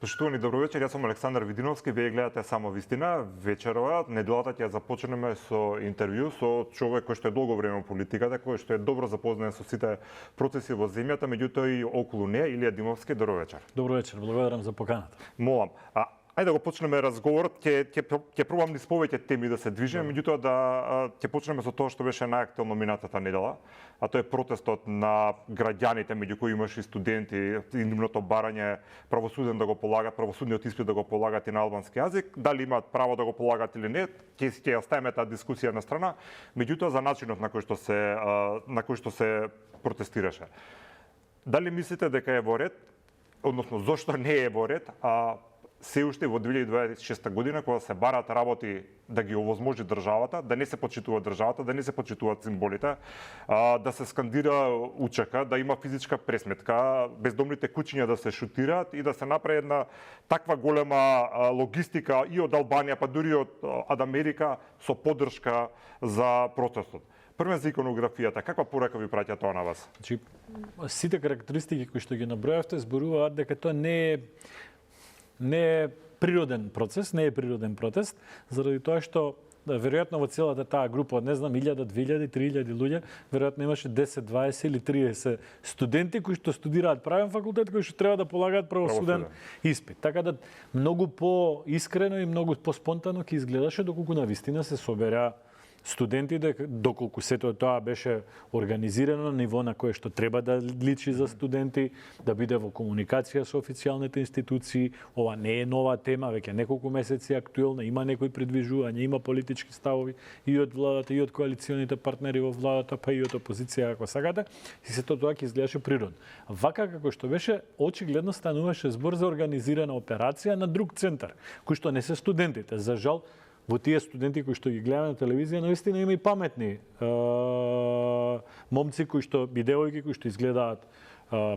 Поштовани добро вечер, јас сум Александар Видиновски, вие гледате Само вистина. Вечерова, неделата ќе започнеме со интервју со човек кој што е долго време во политиката, кој што е добро запознаен со сите процеси во земјата, меѓутоа и околу неа. Илија Димовски, добро вечер. Добро вечер, благодарам за поканата. Молам. Ајде да го почнеме разговорот, ќе пробам низ повеќе теми да се движиме, меѓутоа ќе почнеме со тоа што беше најактуелно минатата недела, а тоа е протестот на граѓаните, меѓу кои имаше и студенти, и нивното барање правосуден да го полагат, правосудниот испит да го полагат и на албански јазик. Дали имаат право да го полагат или не, ќе оставиме таа дискусија на страна, меѓутоа за начинот на кој што се протестираше. Дали мислите дека е во ред, односно зошто не е во ред, се уште во 2026 година, кога се барат работи да ги овозможи државата, да не се почитува државата, да не се почитуваат символите, да се скандира УЧК, да има физичка пресметка, бездомните куќиња да се шутираат и да се направи една таква голема логистика и од Албанија, па дури од Америка со поддршка за протестот. Првен за иконографијата, каква порака ви праќа тоа на вас? Значи, сите карактеристики кои што ги набројавте зборуваат дека тоа не е природен процес, не е природен протест, заради тоа што веројатно во целата таа група, не знам, 1000, 2000, 3000 луѓе, веројатно имаше 10, 20 или 30 студенти кои што студираат правен факултет, кои што треба да полагаат правосуден испит. Така да многу поискрено и многу поспонтано ќе изгледаше доколку навистина се собереа студенти, доколку сето тоа беше организирано на ниво на кое што треба да личи за студенти, да биде во комуникација со официјалните институции. Ова не е нова тема, веќе неколку месеци актуелна, има некои предвижувања, има политички ставови и од владата, и од коалиционите партнери во владата, па и од опозиција, ако сакате, и сето тоа ќе изгледаше природно. Вака како што беше, очигледно стануваше збор за организирана операција на друг центар, кој што не се студентите. За жал, во тие студенти кои што ги гледаме на телевизија, навистина има и паметни момци кои што и девојки кои што изгледаат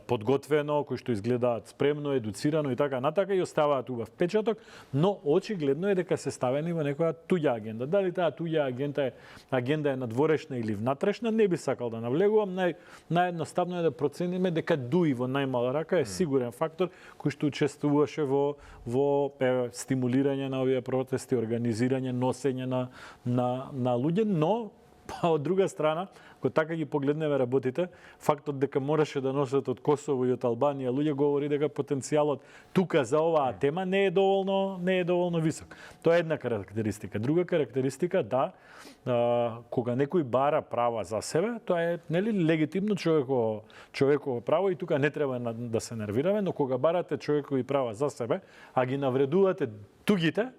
подготвено, кои што изгледаат спремно, едуцирано и така натака и оставаат убав впечаток, но очигледно е дека се ставени во некоја туѓа агенда. Дали таа туѓа агенда е надворешна или внатрешна, не би сакал да навлегувам. Наједноставно е да процениме дека дуи во најмала рака е сигурен фактор кој што учествуваше во стимулирање на овие протести, организирање, носење на луѓе, но од друга страна, кога така ги погледнеме работите, фактот дека мораше да носат од Косово и од Албанија луѓе говори дека потенцијалот тука за оваа тема не е доволно висок. Тоа е една карактеристика. Друга карактеристика, кога некој бара права за себе, тоа е легитимно човеково право и тука не треба да се нервираме, но кога барате човекови права за себе, а ги навредувате тугите,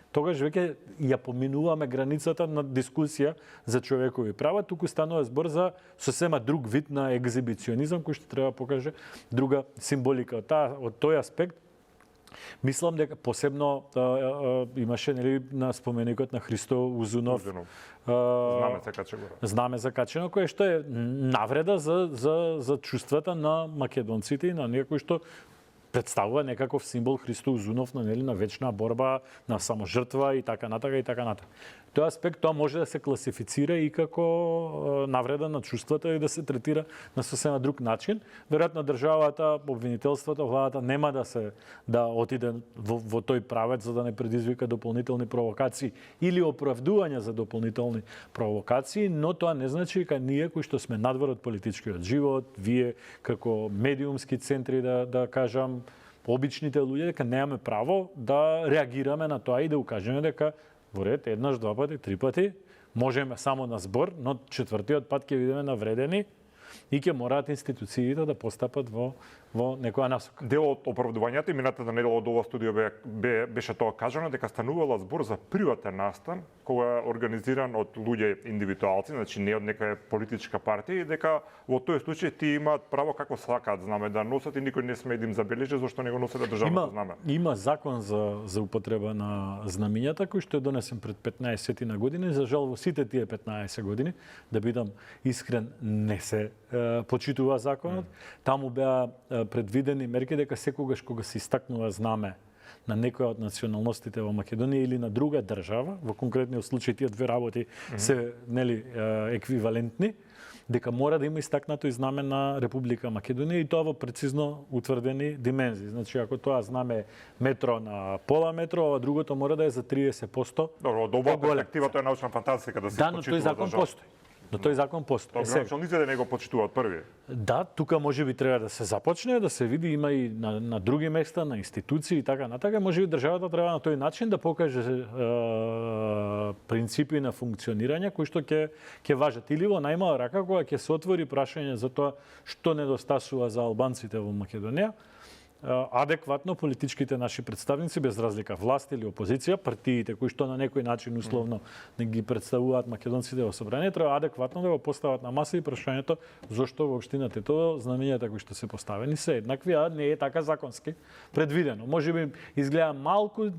тогаш веќе ја поминуваме границата на дискусија за човекови права, туку станува збор за сосема друг вид на екзибиционизам кој што треба да покаже друга символика. Од тој аспект мислам дека посебно имаше на споменикот на Христо Узунов. Знаме закачено, кое што е навреда за чувствата на македонците и на некои што представува некаков символ Христо Узунов на вечна борба, на саможртва и така натака и така натака. Тој аспект тоа може да се класифицира и како навреда на чувствата и да се третира на сосема друг начин. Веројатно државата, обвинителството, владата нема да отиде во тој правец за да не предизвика дополнителни провокации или оправдувања за дополнителни провокации, но тоа не значи дека ние кои што сме надвор од политичкиот живот, вие како медиумски центри да кажам, обичните луѓе, дека немаме право да реагираме на тоа и да укажеме дека во ред, еднаш, два пати, три пати, можеме само на збор, но четвртиот пат ќе бидеме навредени и ќе мораат институциите да постапат во некоја насока. Дел од оправдувањата и минатата недела од ова студио беше тоа кажано дека станувала збор за приватен настан кој е организиран од луѓе индивидуалци, значи не од некоја политичка партија, и дека во тој случај ти имаат право како сакаат знаме да носат и никој не сме да им забележи зашто не го носат државното знаме. Има закон за употреба на знамињата кој што е донесен пред 15 на години, за жал во сите тие 15 години, да бидам искрен, не се почитува законот. Таму беа предвидени мерки дека секогаш кога се истакнува знаме на некоја од националностите во Македонија или на друга држава, во конкретниот случај тие две работи се еквивалентни, дека мора да има истакнато и знаме на Република Македонија и тоа во прецизно утврдени димензии. Значи, ако тоа знаме метро на пола метро, ова другото мора да е за 30%. Добро, од оваа перспектива тоа е научна фантастика да се Да, но тој закон постои. Но тој закон постои. Граничниците не го почитуваат први. Да, тука можеби треба да се започне, да се види, има и на други места, на институции и така натака. Можеби државата треба на тој начин да покаже принципи на функционирање кои што ќе важат. Или во најмала рака кога ќе се отвори прашање за тоа што недостасува за албанците во Македонија, адекватно политичките наши представници, без разлика власт или опозиција, партиите кои што на некој начин условно не ги представуваат македонците во собрание, треба адекватно да го постават на маса и прашањето зошто воопшто на Титово знамењата кои што се поставени се еднакви, а не е така законски предвидено. Можеби изгледа малку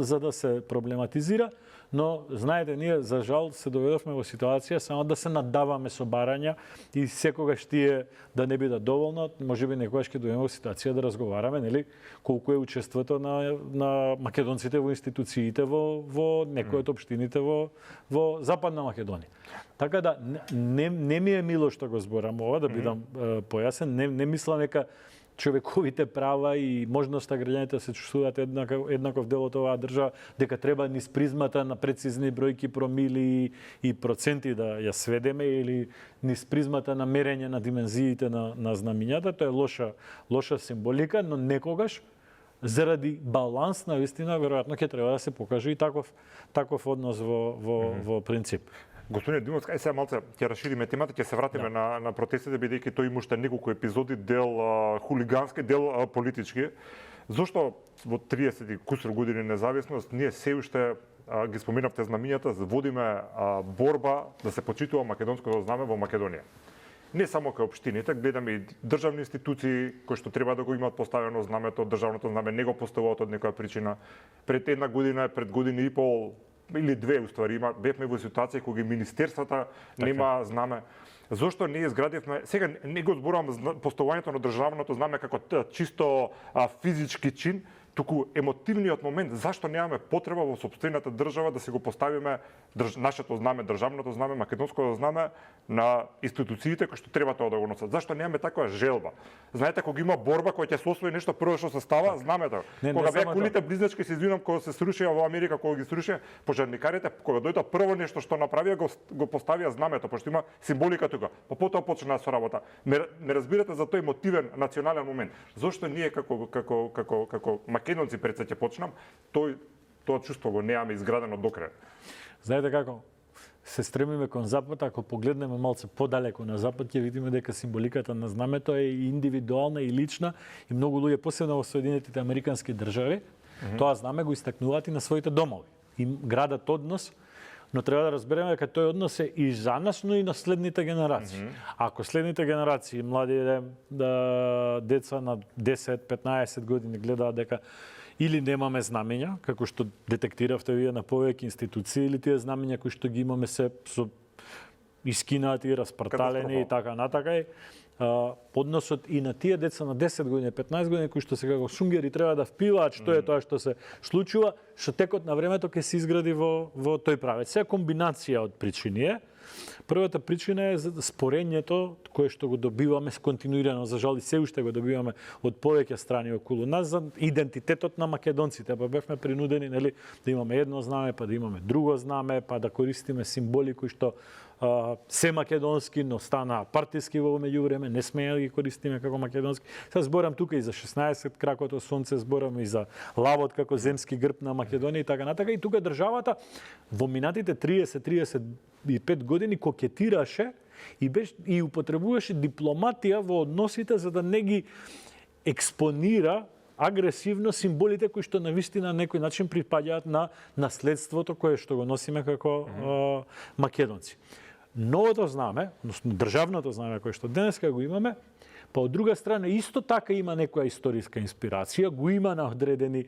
за да се проблематизира, но знаете, ние за жал се доведовме во ситуација само да се надаваме со барања и секогаш тие да не бидат доволно, можеби некогаш ќе дојдеме во ситуација да разговараме, нели, колку е учеството на македонците во институциите во некои од општините во Западна Македонија. Така да не ми е мило што го зборам ова, да бидам појасен, не мислам дека човековите права и можноста граѓаните да се чувствуваат еднаков дел од оваа држава, дека треба низ призмата на прецизни бројки, промили и проценти да ја сведеме или низ призмата на мерење на димензиите на знамињата, тоа е лоша символика, но некогаш заради баланс на вистина веројатно ќе треба да се покаже и таков однос во принцип. Господин Димовски, сега малце ќе расшириме темата, ќе се вратиме на протестите, бидејќи тој има уште неколку епизоди, дел хулигански, дел политички. Зошто во 30 и кусур години независност ние се уште ги споменавте знамињата, водиме борба да се почитува македонското знаме во Македонија? Не само кај општините, гледаме и државни институции кои што треба да го имаат поставено знамето, државното знаме не го поставуваат од некоја причина. Пред една година, пред година и пол или две уствари бевме во ситуација кога министерствата нема знаме. Зошто не изградивме, сега не го зборувам поставувањето на државното знаме како чисто физички чин, туку емотивниот момент, зашто немаме потреба во сопствената држава да се го поставиме нашето знаме, државното знаме, македонското знаме на институциите кои што треба тоа да го носат. Зашто немаме таква желба? Знаете, кога има борба која ќе се освои нешто, прво што се става, знамето. Кога беа кулите близначки, се извинам, кога се срушија во Америка, кога ги срушија пожарникарите, кога дојдоа прво нешто што направија, го поставија знамето, пошто има символика тука. Потоа почна со работа. Не разбирате за тој емотивен национален момент. Зошто ние како македонци пред се ќе почнам, тоа чувство го немаме изградено до крај. Знаете како? Се стремиме кон Запад, ако погледнеме малце подалеку на Запад, ќе видиме дека символиката на знамето е и индивидуална и лична и многу луѓе, посебно во Соединетите Американски држави, тоа знаме го истакнуваат и на своите домови. И градат однос, но треба да разбереме дека тој однос е и за нас, но и на следните генерации. Ако следните генерации, млади деца на 10-15 години гледаат дека или немаме знамења, како што детектиравте вие на повеќе институции, или тие знамења кои што ги имаме се со искинати, распарталени и така натака, односот и на тие деца на 10 години, 15 години, кои што сега го шунгери треба да впиваат што е тоа што се случува, што текот на времето ќе се изгради во тој правец. Сега комбинација од причини е. Првата причина е спорењето кое што го добиваме континуирано, за жал и се уште го добиваме од повеќе страни околу нас за идентитетот на македонците, па бевме принудени, нели, да имаме едно знаме, па да имаме друго знаме, па да користиме символи кои што се македонски, но стана партиски во меѓувреме, не смеја да ги користиме како македонски. Сега зборам тука и за 16 кракото сонце, зборам и за лавот како земски грб на Македонија и така натака. И тука државата во минатите 30-35 години кокетираше и употребуваше дипломатија во односите за да не ги експонира агресивно символите кои што навистина на некој начин припаѓаат на наследството кое што го носиме како македонци. Новото знаме, односно државното знаме кое што денеска го имаме, па од друга страна исто така има некоја историска инспирација, го има на одредени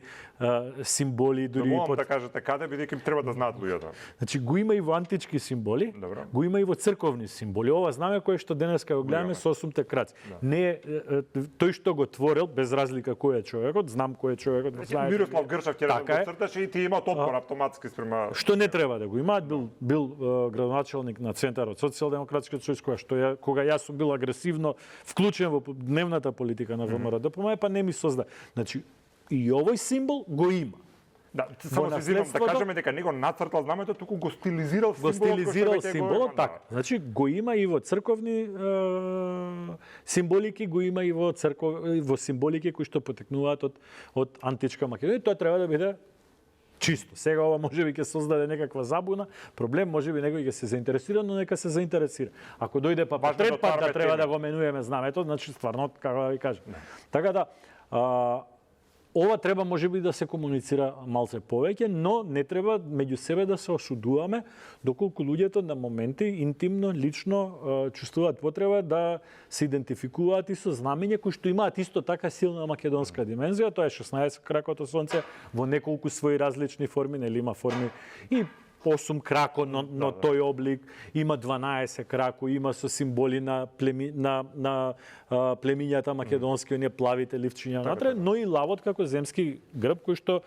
символи дури и да кажете каде, бидејќи треба да знаат луѓето. Значи го има и во антички символи, Добро. го има и во црковни символи. Ова знаме кое што денеска го гледаме со 8 краци. Не е тој што го творил, без разлика кој е човекот, знам кој е човекот. Мирослав Гршав ќе така го црташе и ти има отпор автоматски спрема. Што не треба да го имаат, бил градоначелник на Центарот Социјалдемократскиот сојуз, кога јас сум бил агресивно вклучен во дневната политика на ВМРО ДПМ, па не ми созда. Значи и овој символ го има. Да, само се извинам да кажеме дека не го нацртал знамето, туку го стилизирал символот. Го стилизирал символот, така. Значи го има и во црковни символики, го има и во символики кои што потекнуваат од античка Македонија. Тоа треба да биде чисто. Сега ова можеби ќе создаде некаква забуна, проблем, можеби некој ќе се заинтересира, но нека се заинтересира. Ако дојде па трет пат да треба да го менуваме знамето, значи стварно како да ви кажам. Така да ова треба можеби да се комуницира малце повеќе, но не треба меѓу себе да се осудуваме, доколку луѓето на моменти интимно, лично чувствуваат потреба да се идентификуваат и со знамења кои што имаат исто така силна македонска димензија. Тоа е 16 кракото сонце во неколку своји различни форми, нели има форми и 8 крако, но тој облик, има 12 крако, има со символи на племињата македонски, оние плавите ливчиња натре, но и лавот како земски грб, кој што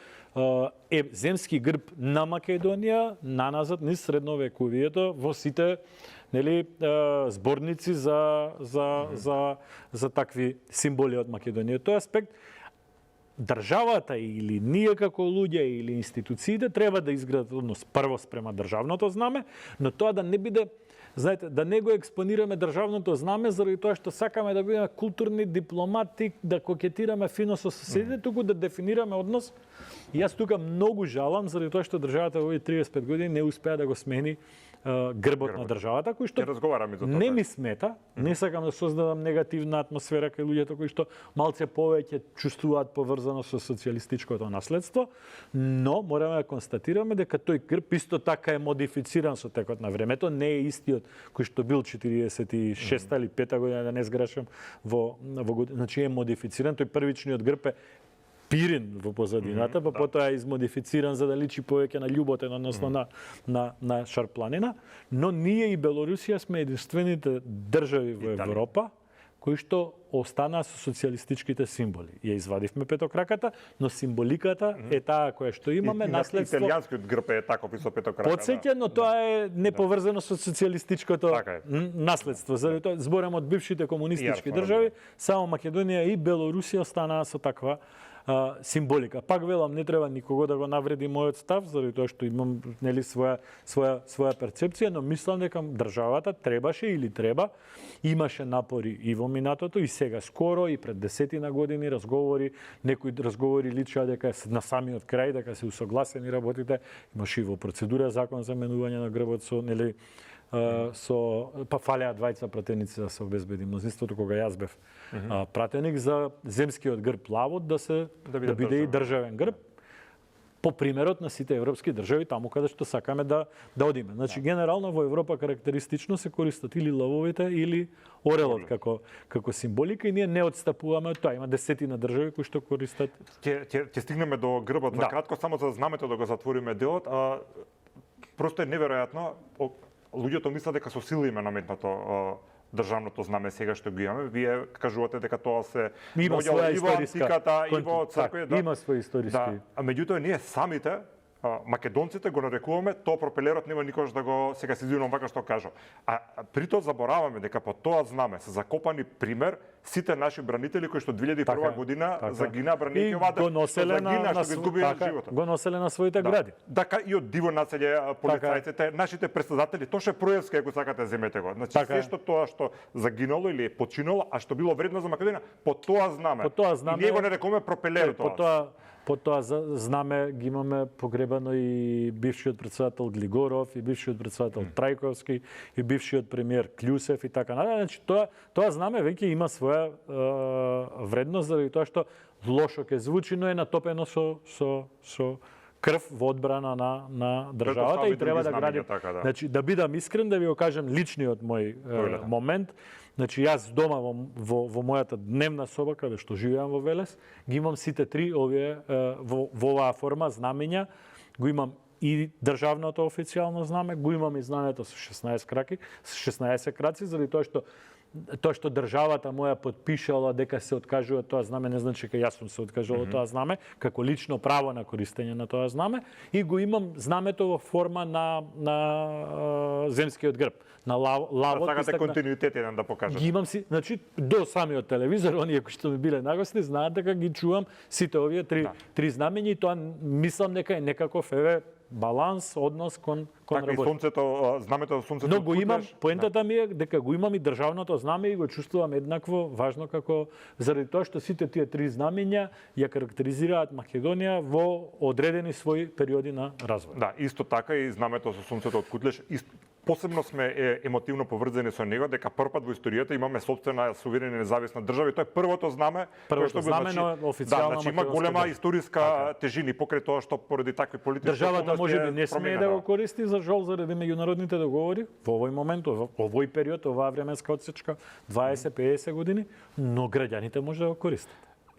е земски грб на Македонија, наназад низ средновековието во сите нели зборници за такви символи од Македонија. Тој аспект државата или ние како луѓе или институциите треба да изградат однос прво спрема државното знаме, но тоа да не биде, знаете, да не го експонираме државното знаме заради тоа што сакаме да бидеме културни дипломати, да кокетираме фино со соседите, туку да дефинираме однос. И јас тука многу жалам заради тоа што државата во овие 35 години не успеа да го смени грбот на државата, кој што не ми смета, не сакам да создадам негативна атмосфера кај луѓето кои што малце повеќе чувствуваат поврзано со социјалистичкото наследство, но мораме да констатираме дека тој грб исто така е модифициран со текот на времето, не е истиот кој што бил 46 или 5 година, да не сгрешам, значи е модифициран, тој првичниот грб е пирин во позадината, па потоа е измодифициран за да личи повеќе на љуботен, односно на Шарпланина, но ние и Белорусија сме единствените држави во Европа кои што останаа со социјалистичките символи. Ја извадивме петокраката, но символиката е таа која што имаме, наследство. Италијанскиот грб е таков и со петокрака. Потсеќа, но тоа е неповрзано со социјалистичкото наследство. Заради тоа зборам од бившите комунистички држави, само Македонија и Белорусија останаа со таква символика. Пак велам, не треба никого да го навреди мојот став, заради тоа што имам нели своја перцепција, но мислам дека државата требаше или треба, имаше напори и во минатото и сега скоро и пред 10 години некои разговори личаа дека на самиот крај дека се усогласени работите, имаше и во процедура закон за менување на грбот со нели па фалеа двајца пратеници да се обезбеди мнозинството кога јас бев пратеник за земскиот грб лавот да биде и државен грб по примерот на сите европски држави таму каде што сакаме да одиме. Значи генерално во Европа карактеристично се користат или лавовите или орелот како символика и ние не отстапуваме од тоа. Има десетина држави кои што користат. Ќе стигнеме до грбот за кратко, само за знамето да го затвориме делот. Просто е неверојатно. Луѓето мислат дека со сила име наметнато државното знаме сега што го имаме. Вие кажувате дека тоа се доаѓало и во антиката, и во црква. Има свој историски. А меѓутоа ние самите македонците го нарекуваме тоа пропелерот, нема никош да го сега се извинувам вака што кажам. А при тоа забораваме дека по тоа знаме се закопани пример сите наши бранители кои што 2001 година загина бранејќи оваа го носеле на своите гради. Така и од диво населје полицајците, нашите председатели, Тоше Проевски ако сакате земете го. Значи се што тоа што загинало или е починало, а што било вредно за Македонија, по тоа знаме. И ние го нарекуваме пропелер тоа. По тоа знаме ги имаме погребано и бившиот председател Глигоров, и бившиот председател Трајковски, и бившиот премиер Клюсев и така натаму. Значи тоа знаме веќе има своја вредност заради тоа што лошо ќе звучи, но е натопено со крв во одбрана на државата и треба да градим. Така, да. Значи, да бидам искрен, да ви го кажем личниот мој момент. Значи, јас дома во мојата дневна соба, каде што живеам во Велес, ги имам сите три овие во оваа форма знамења. Го имам и државното официјално знаме, го имам и знамето со 16 краци, заради тоа што државата моја потпишала дека се откажува тоа знаме, не значи дека јас сум се откажувал од тоа знаме, како лично право на користење на тоа знаме, и го имам знамето во форма на земскиот грб, на лавот. Сакате континуитет еден да покажете. Ги имам си, значи до самиот телевизор, оние кои што ми биле нагосни, знаат дека ги чувам сите овие три знамења, и тоа мислам дека е некаков баланс, однос кон така, работа. И сонцето, знамето за сонцето. Но го имам, поентата ми е дека го имам и државното знаме и го чувствувам еднакво важно како заради тоа што сите тие три знамења ја карактеризираат Македонија во одредени своји периоди на развој. Да, исто така и знамето со сонцето од Кутлеш. Посебно сме емотивно поврзани со него, дека првпат во историјата имаме сопствена суверена и независна држава, и тоа е првото знаме кое што знаме на официјално значи има голема историска тежина покрај тоа што поради такви политички државата можеби не смее да го користи за жал заради меѓународните договори во овој момент, во овој период, оваа временска одсечка 20-50 години, но граѓаните може да го користат.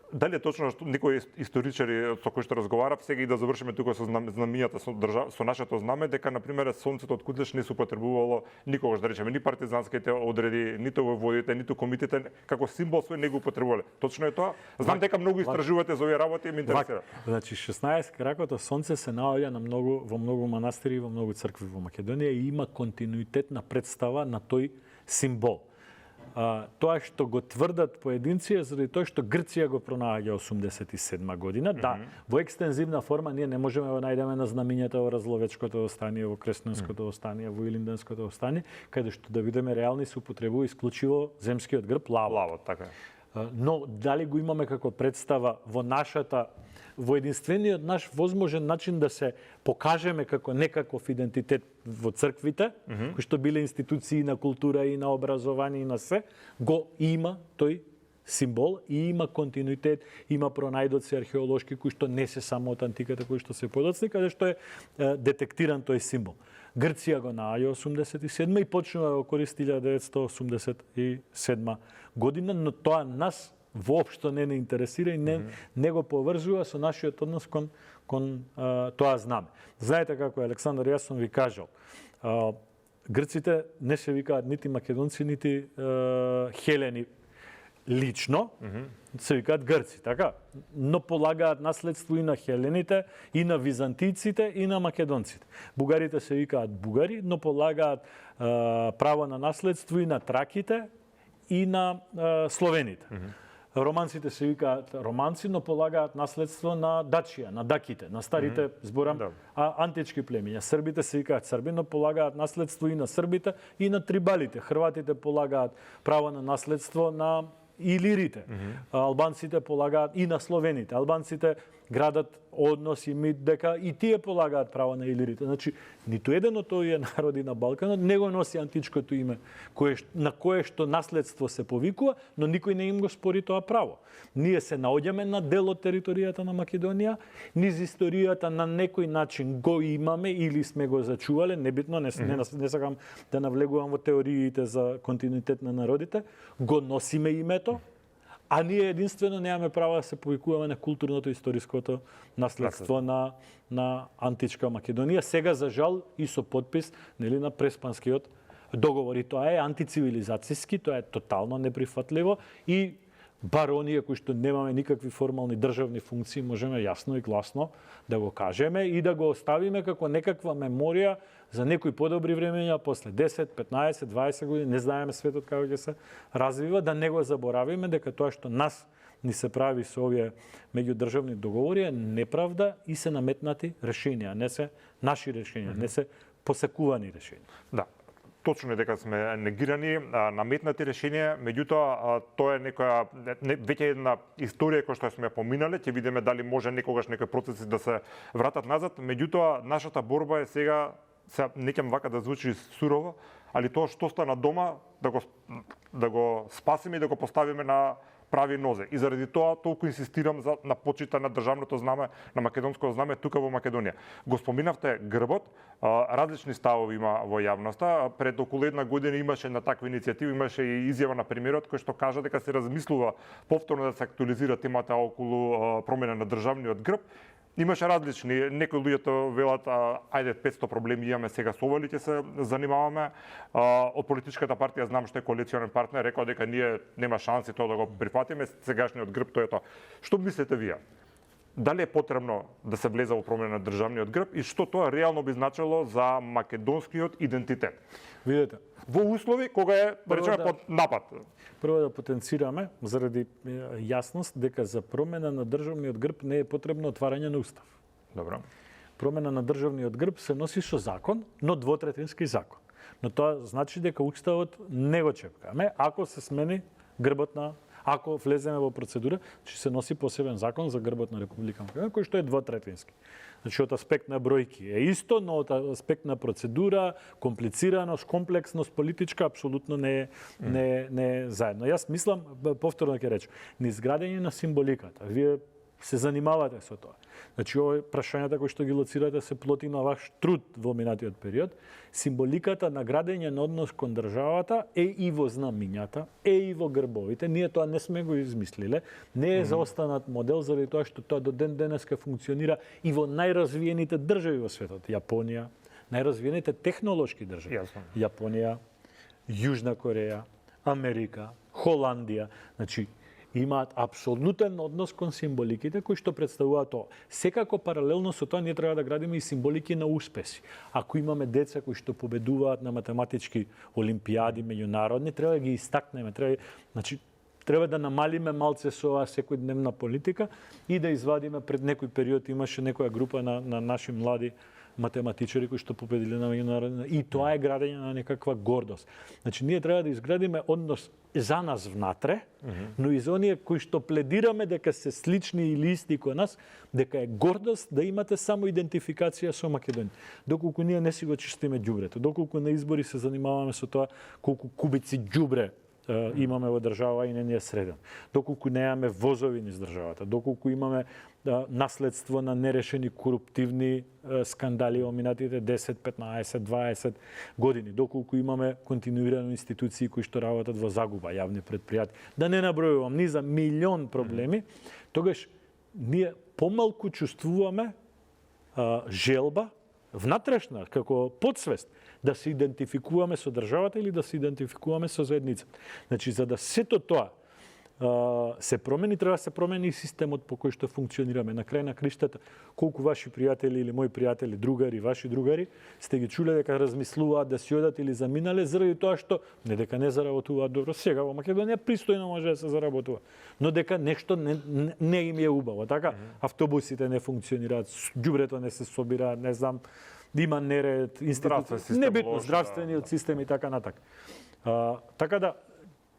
Дали е точно што некои историчари со кои што разговарав, сега и да завршиме тука со знамињата со нашето знаме, дека на пример сонцето од Кутлеш не се употребувало никогаш, да речеме, ни партизанските одреди, ниту војводите, ниту комитете, како символ свој не го употребувале. Точно е тоа? Знам дека многу истражувате за овие работи и ме интересира. Значи 16 кракото сонце се наоѓа во многу манастири и во многу цркви во Македонија и има континуитетна представа на тој символ. Тоа што го тврдат поединци е заради тоа што Грција го пронаѓа 87 година. Да, во екстензивна форма ние не можеме да најдеме на знамињата во Разловечкото остание, во Кресненското остание, во Илинденското остание, каде што да видиме реални се употребува исклучиво земскиот грб, лавот. Така е. Но дали го имаме како представа во единствениот наш возможен начин да се покажеме како некаков идентитет во црквите, кои што биле институции на култура и на образование и на се, го има тој символ и има континуитет, има пронајдоци археолошки кои што не се само од антиката, кои што се подоцни, каде што е детектиран тој символ. Грција го наоѓа 87 и почнува да го користи 1987 година, но тоа нас воопшто не интересира и не го поврзува со нашиот однос кон тоа знаме. Знаете како Александар, јас сум ви кажал, грците не се викаат нити македонци, нити хелени лично, се викаат грци, така? Но полагаат наследство и на хелените, и на византиците, и на македонците. Бугарите се викаат бугари, но полагаат право на наследство и на траките, и на словените. Романците се викаат романци, но полагаат наследство на дачија, на даките, на старите, зборам, антички племиња. Србите се викаат срби, но полагаат наследство и на србите, и на трибалите. Хрватите полагаат право на наследство на илирите. Албанците полагаат и на словените. Албанците градат однос и мит дека и тие полагаат право на илирите. Значи, ниту еден од овие народи на Балканот не го носи античкото име, на кое што наследство се повикува, но никој не им го спори тоа право. Ние се наоѓаме на дел од територијата на Македонија, низ историјата на некој начин го имаме или сме го зачувале, небитно, не сакам да навлегувам во теориите за континуитет на народите, го носиме името, а ние единствено немаме право да се повикуваме на културното и историското наследство на античка Македонија. Сега, за жал, и со подпис на Преспанскиот договор. И тоа е антицивилизацијски, тоа е тотално неприфатливо и бар оние кои што немаме никакви формални државни функции, можеме јасно и гласно да го кажеме и да го оставиме како некаква меморија за некои подобри времења после 10, 15, 20 години, не знаеме светот како ќе се развива, да не го заборавиме дека тоа што нас ни се прави со овие меѓудржавни договори е неправда и се наметнати решенија, не се наши решенија, не се посакувани решенија. Да. Точно е дека сме негирани, наметнати решенија, меѓутоа тоа е веќе една историја која што сме поминале, ќе видиме дали може некогаш некои процеси да се вратат назад, меѓутоа нашата борба е сега неќам вака да звучи сурово, али тоа што стана дома да го спасиме и да го поставиме на прави нозе. И заради тоа толку инсистирам на почита на државното знаме, на македонското знаме тука во Македонија. Го споминавте грбот, различни ставови има во јавноста. Пред околу една година имаше на такви иницијативи, имаше и изјава на премиерот кој што кажа дека се размислува повторно да се актуализира темата околу промена на државниот грб. Имаше различни, некои луѓето велат, ајде 500 проблеми имаме сега со ова, ќе се занимаваме. Од политичката партија знам што е коалиционен партнер, рекол дека ние нема шанси тоа да го прифатиме, сегашниот грб тоа е тоа. Што мислите вие? Дали е потребно да се влезе во промена на државниот грб и што тоа реално би значило за македонскиот идентитет? Видете, Во услови кога е, да речеме, под напад. Прво да потенцираме, заради јасност, дека за промена на државниот грб не е потребно отварање на устав. Добро. Промена на државниот грб се носи со закон, но двотретински закон. Но тоа значи дека уставот не го чепкаме. Ако се смени грбот на, ако влеземе во процедура, ќе се носи посебен закон за грбот на Република Македонија, кој што е двотретински. Значи, од аспект на бројки е исто, но од аспект на процедура, комплицираност, комплексност, политичка, апсолутно не е заедно. Јас мислам, повторно ќе речем, низ на символиката. Вие се занимавате со тоа. Значи, овој прашањата кои што ги лоцирате се плоти на ваш труд во минатиот период. Символиката на градење на однос кон државата е и во знамињата, е и во грбовите. Ние тоа не сме го измислиле. Не е заостанат модел заради тоа што тоа до ден денеска функционира и во најразвиените држави во светот. Јапонија, најразвиените технолошки држави. Јасно. Јапонија, Јужна Кореја, Америка, Холандија. Значи, имаат апсолутен однос кон символиките кои што представуваат тоа. Секако паралелно со тоа ние треба да градиме и символики на успеси. Ако имаме деца кои што победуваат на математички олимпијади меѓународни, треба да ги истакнеме, треба да намалиме малце со оваа секојдневна политика и да извадиме. Пред некој период имаше некоја група на наши млади математичари кои што победиле на меѓународни, и тоа е градење на некаква гордост. Значи ние треба да изградиме однос за нас внатре, но и за оние кои што пледираме дека се слични или исти кои нас, дека е гордост да имате само идентификација со Македонија. Доколку ние не си го чистиме ѓубрето, доколку на избори се занимаваме со тоа колку кубици ѓубре имаме во држава и не ни е среден. Доколку немаме возови низ државата, доколку имаме наследство на нерешени коруптивни скандали во минатите 10, 15, 20 години, доколку имаме континуирано институции кои што работат во загуба, јавни предпријатија, да не набројувам ни за милион проблеми, тогаш ние помалку чувствуваме желба внатрешна, како подсвест, да се идентификуваме со државата или да се идентификуваме со заедницата. Значи, за да сето тоа се промени, треба да се промени и системот по кој што функционираме. На крај на криштата, колку ваши пријатели или мои пријатели, другари, ваши другари, сте ги чуле дека размислуваат да си одат или заминале заради тоа што не дека не заработуваат добро. Сега во Македонија пристојно може да се заработува, но дека нешто не им е убаво. Така, автобусите не функционираат, ѓубрето не се собира, не знам, има неред, институции, небитно, здравствениот систем и така натака. Така да,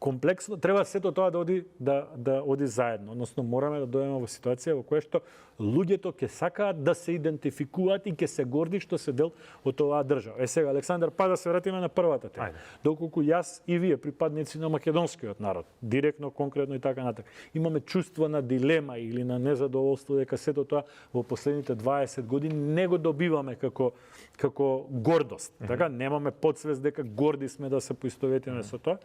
комплексно, треба сето тоа да оди заедно, односно мораме да дојдеме во ситуација во која што луѓето ќе сакаат да се идентификуваат и ќе се горди што се дел од оваа држава. Сега, Александар, па да се вратиме на првата тема. Доколку јас и вие, припадници на македонскиот народ, директно, конкретно и така натака, имаме чувство на дилема или на незадоволство дека сето тоа во последните 20 години не го добиваме како гордост. Така, немаме подсвест дека горди сме да се поистоветиме со тоа.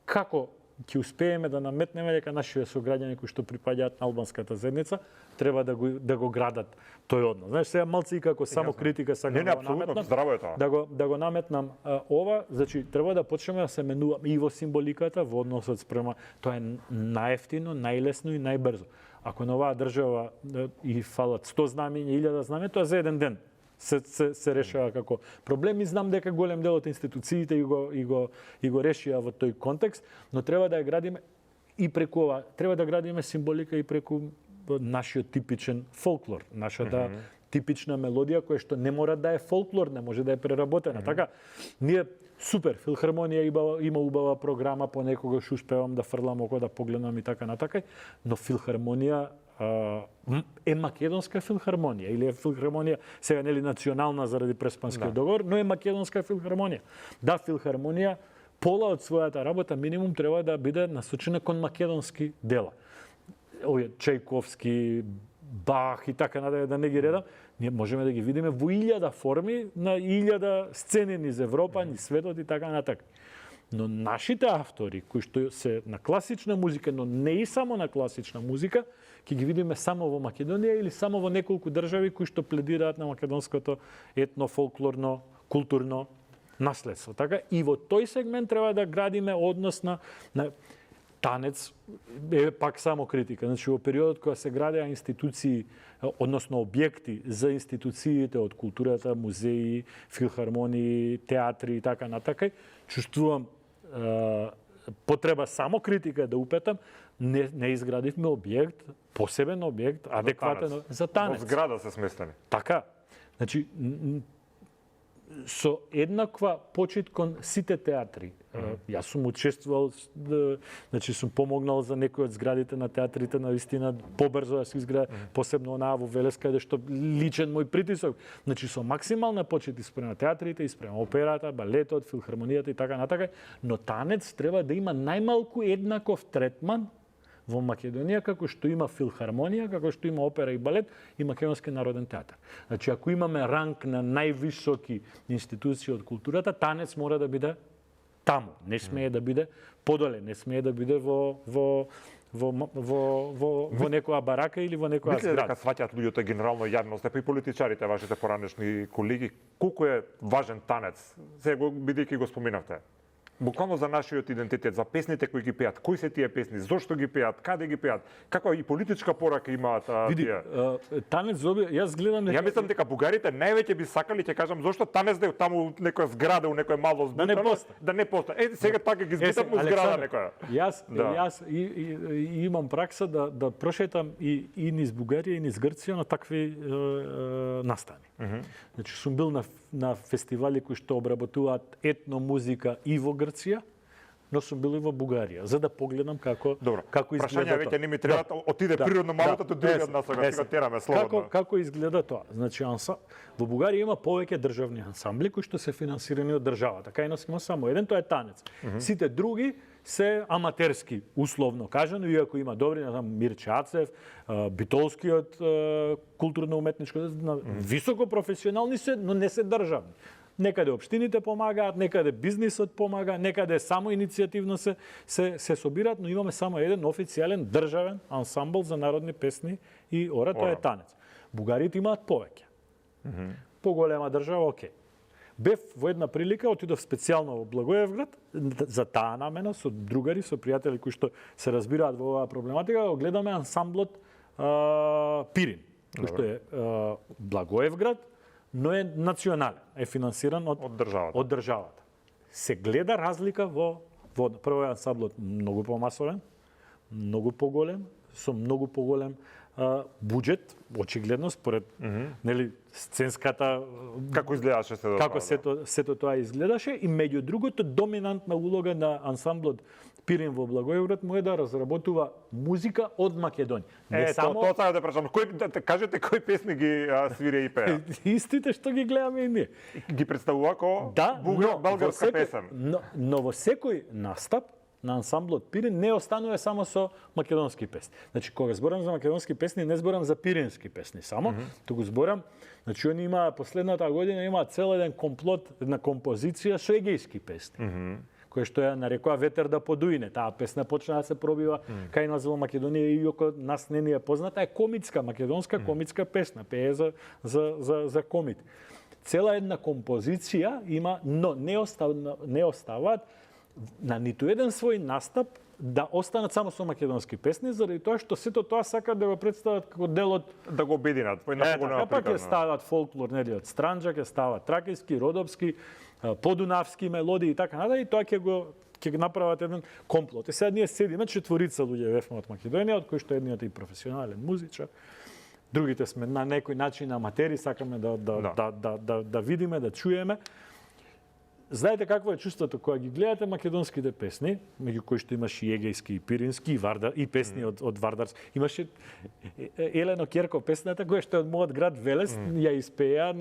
Како ќе успееме да наметнеме дека нашите сограѓани кои што припаѓаат на албанската заедница треба да го градат тој однос. Знаеш, сега малци и како само критика сакам да го наметнам. Здраво е тоа. Да го наметнам ова, значи треба да почнеме да се менуваме и во символиката, во односот спрема, тоа е најевтино, најлесно и најбрзо. Ако на оваа држава и фалат 100 знамиња, 1000 знамиња, тоа за еден ден се решава како проблем. И знам дека голем дел од институциите и го решија во тој контекст, но треба да ја градиме и преку ова, треба да градиме символика и преку нашиот типичен фолклор, нашата типична мелодија која што не мора да е фолклор, не може да е преработена. Така, ние супер, филхармонија има убава програма, понекогаш успевам да фрлам око да погледам и така натака, но филхармонија е македонска филхармонија или е филхармонија сега нели национална заради Преспанскиот договор, но е македонска филхармонија. Да, филхармонија пола од својата работа минимум треба да биде насочена кон македонски дела. Овие Чајковски, Бах и така надале, да не ги редам, ние можеме да ги видиме во 1000 форми на 1000 сцени низ Европа, низ светот и така натака. Но нашите автори, кои што се на класична музика, но не и само на класична музика, ќе ги видиме само во Македонија или само во неколку држави кои што пледираат на македонското етно-фолклорно, културно наследство. Така и во тој сегмент треба да градиме однос на танец е пак само критика. Значи во периодот кога се градеа институции, односно објекти за институциите од културата, музеи, филхармонии, театри и така натака, чувствувам потреба само критика да упетам, не изградивме објект, посебен објект, адекватен за танец. Во зграда се сместени. Така. Значи, со еднаква почит кон сите театри. Јас сум учествувал, значи сум помогнал за некои од зградите на театрите, на вистина побрзо да се изгради, посебно онаа во Велеска, каде што личен мој притисок. Значи со максимална почит испрема театрите, испрема операта, балетот, филхармонијата и така натака, но танец треба да има најмалку еднаков третман во Македонија, како што има филхармонија, како што има опера и балет и Македонски народен театар. Значи, ако имаме ранг на највисоки институции од културата, танец мора да биде таму. Не смее да биде подоле, не смее да биде во некоја барака или во некоја зграда. Мислите зграда. дека сваќаат луѓето генерално јавност, и политичарите, вашите поранешни колеги, колку е важен танец? Сега бидејќи го споминавте. Буквално за нашиот идентитет, за песните кои ги пеат, кои се тие песни, зошто ги пеат, каде ги пеат, каква и политичка порака имаат Види, тие. танец јас гледам Ја мислам дека бугарите највеќе би сакали, ќе кажам, зошто танец да е таму некоја зграда, у некој мало збутано, не постои. да не постои. Сега така ги збитам у зграда некоја. Јас имам пракса да прошетам и низ Бугарија и низ Грција на такви настани. Значи сум бил на фестивали кои што обработуваат етно музика и во Грција, но сум бил и во Бугарија, за да погледам како изгледа прашања веќе не ми треба, отиде природно малото до другиот насока, сега тераме слободно. Како изгледа тоа? Значи во Бугарија има повеќе државни ансамбли кои што се финансирани од државата. Кај нас има само еден, тоа е танец. Сите други се аматерски, условно кажано, иако има добри, Мирче Ацев, Битолскиот културно-уметничко, високо професионални се, но не се државни. Некаде општините помагаат, некаде бизнисот помага, некаде само иницијативно се собираат, но имаме само еден официјален државен ансамбл за народни песни и ора, тоа е танец. Бугарите имаат повеќе. Поголема држава, окей. Бев во една прилика, отидов специјално во Благоевград, за таа намена, со другари, со пријатели кои што се разбираат во оваа проблематика, гледаме ансамблот Пирин, кој што е Благоевград, но е национален, е финансиран од државата. Се гледа разлика во прво ансамблот многу помасовен, многу поголем, со многу поголем буџет, очигледно според нели сценската како изгледаше сето тоа изгледаше и меѓу другото доминантна улога на ансамблот Пирин во Благоевград му е да разработува музика од Македонија. Не само тоа сакам да прашам, кажете кои песни ги свири и пеа? Истите што ги гледаме и ние. Ги представува како българска песен. Но во секој настап на ансамблот Пирин не останува само со македонски песни. Значи, кога зборам за македонски песни, не зборам за пирински песни само, туку зборам, значи, они има последната година има цел еден комплот на композиција со егејски песни. Кој што ја нарекува Ветер да подуине. Таа песна почна да се пробива кај нас во Македонија и око нас не ни е позната, е комитска, македонска комитска песна, пее за комит. Цела една композиција има, но не оставаат на ниту еден свој настап да останат само со македонски песни, заради тоа што сето тоа сакаат да го представат како дел од да го обединат по една поголема приказ. Пак ќе стават фолклор, нели, од Странџа, ќе стават тракиски, родопски, подунавски мелодии и така надале, и тоа ќе го направат еден комплот. И сега ние седиме четворица луѓе вефме од Македонија, од кои што едниот е и професионален музичар, другите сме на некој начин аматери, сакаме да видиме, да чуеме. Знаете какво е чувството кога ги гледате македонските песни, меѓу кои што имаше и егејски, и пирински, и песни од Вардарски. Имаше Елено Керко песната која што е од мојот град Велес, ја испеа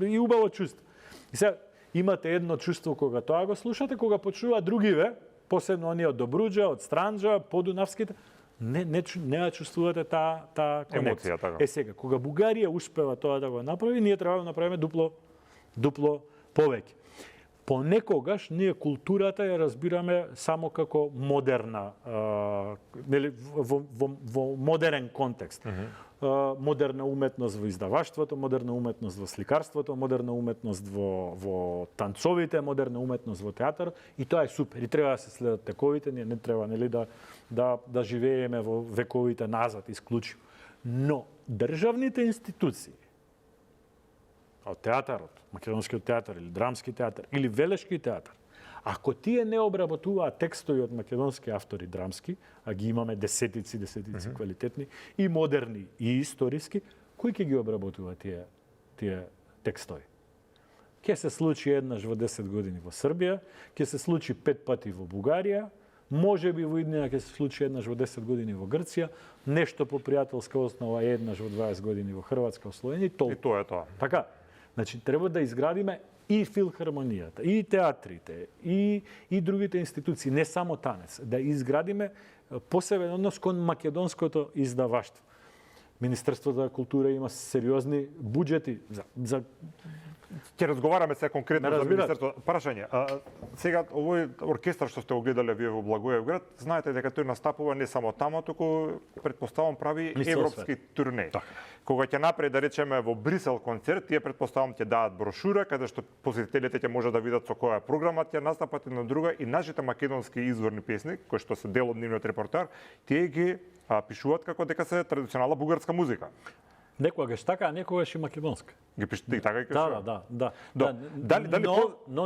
и убаво чувство. И сега имате едно чувство кога тоа го слушате, кога почнуваат другиве, посебно оние од Добруџа, од Странџа, подунавските, не ја чувствувате таа конекција. Емоција, така. Сега, кога Бугарија успева тоа да го направи, ние треба да направиме дупло повеќе. Понекогаш ние културата ја разбираме само како модерна, нели во модерен контекст. Модерна уметност во издаваштвото, модерна уметност во сликарството, модерна уметност во танцовите, модерна уметност во театар, и тоа е супер. И треба да се следат тековите, ние не треба нели да живееме во вековите назад исклучиво. Но државните институции, од театарот, македонскиот театар или драмски театар или велешки театар, ако тие не обработуваат текстови од македонски автори драмски, а ги имаме десетици квалитетни, и модерни, и историски, кој ќе ги обработува тие текстови? Ќе се случи еднаш во 10 години во Србија, ќе се случи 5 пати во Бугарија, може би во иднина ќе се случи еднаш во 10 години во Грција, нешто по пријателска основа еднаш во 20 години во Хрватска, во Словенија, И тоа е тоа. Така, значи треба да изградиме и филхармонијата, и театрите, и другите институции, не само танец, да изградиме посебен однос кон македонското издаваштво. Министерството за култура има сериозни буџети за Ќе разговараме сега конкретно Ме за разбирате. Министерството. Прашање, сега овој оркестар што сте го гледале вие во Благоевград, знаете дека тој настапува не само таму, туку предпоставам прави Мислам европски турнеи. Така. Кога ќе направи, да речеме, во Брисел концерт, тие предпоставам ќе дадат брошура каде што посетителите ќе може да видат со која програма ќе настапат на друга, и нашите македонски изворни песни, кои што се дел од нивниот репертоар, тие ги пишуваат како дека се традиционална бугарска музика. некогаш така, а некогаш и македонска. Ги пишете и така и Да. Дали Но